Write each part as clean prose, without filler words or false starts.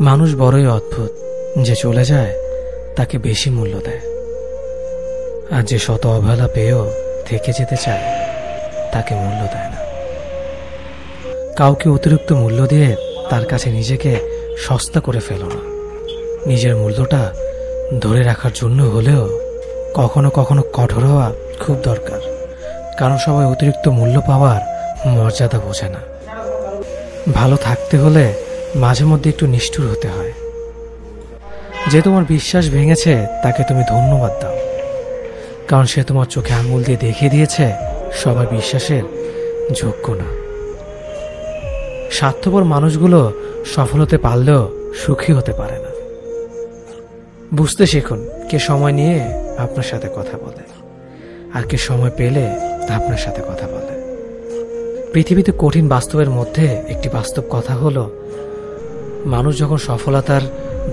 মানুষ বড়ই অদ্ভুত, যে চলে যায় তাকে বেশি মূল্য দেয়, আর যে শত অবহেলা পেয়েও থেকে যেতে চায় তাকে মূল্য দেয় না। কাউকে অতিরিক্ত মূল্য দিয়ে তার কাছে নিজেকে সস্তা করে ফেলো না। নিজের মূল্যটা ধরে রাখার জন্য হলেও কখনো কখনো কঠোর হওয়া খুব দরকার, কারণ সবাই অতিরিক্ত মূল্য পাওয়ার মর্যাদা বোঝে না। ভালো থাকতে হলে মাঝে মধ্যে একটু নিষ্ঠুর হতে হয়। যে তোমার বিশ্বাস ভেঙেছে তাকে তুমি ধন্যবাদ দাও, কারণ সে তোমার চোখে আঙুল দিয়ে দেখিয়ে দিয়েছে সবাই বিশ্বাসের যোগ্য না। স্বার্থপর মানুষগুলো সফল হতে পারলেও সুখী হতে পারে না। বুঝতে শিখুন কে সময় নিয়ে আপনার সাথে কথা বলে, আর কে সময় পেলে আপনার সাথে কথা বলে। পৃথিবীতে কঠিন বাস্তবের মধ্যে একটি বাস্তব কথা হলো, মানুষ যখন সফলতার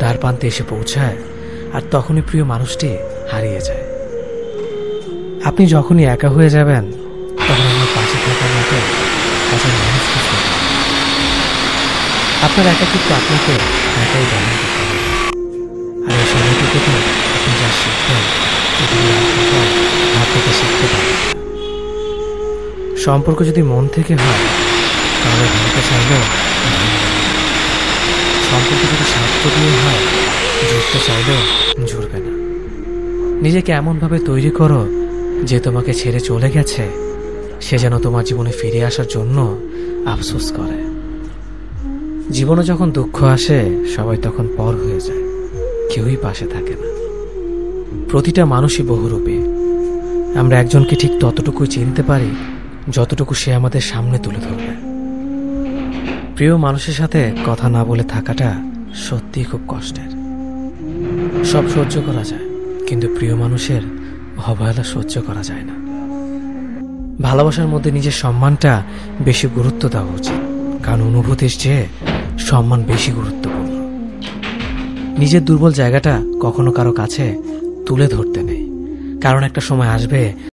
দ্বারপ্রান্তে এসে পৌঁছায় আর তখনই প্রিয় মানুষটি হারিয়ে যায়। আপনি যখনই একা হয়ে যাবেন তখন আপনার পাশে থাকার মতো কাছের মানুষ খুঁজতে হবে। আপনার একাকিত্ব আপনাকে একাই বহন করতে হবে। আর এই সময়টুকুতে আপনি যা শিখবেন হাত থেকে শিখতে পারেন। সম্পর্ক যদি মন থেকে হয় তাহলে ভাঙতে চাইলেও সম্পর্ক যদি স্বার্থ দিয়ে হয় জুড়তে চাইলেও জুড়বে না। নিজেকে এমনভাবে তৈরি করো যে তোমাকে ছেড়ে চলে গেছে সে যেন তোমার জীবনে ফিরে আসার জন্য আফসোস করে। জীবনে যখন দুঃখ আসে সবাই তখন পর হয়ে যায়, কেউই পাশে থাকে না। প্রতিটা মানুষই বহুরূপী। আমরা একজনকে ঠিক ততটুকুই চিনতে পারি যতটুকু সে আমাদের সামনে তুলে ধরবে। প্রিয় মানুষের সাথে কথা না বলে থাকাটা সত্যিই খুব কষ্টের। সব সহ্য করা যায়, কিন্তু প্রিয় মানুষের অবহেলা সহ্য করা যায় না। ভালোবাসার মধ্যে নিজের সম্মানটা বেশি গুরুত্ব দেওয়া উচিত, কারণ অনুভূতির চেয়ে সম্মান বেশি গুরুত্বপূর্ণ। নিজের দুর্বল জায়গাটা কখনো কারো কাছে তুলে ধরতে নেই, কারণ একটা সময় আসবে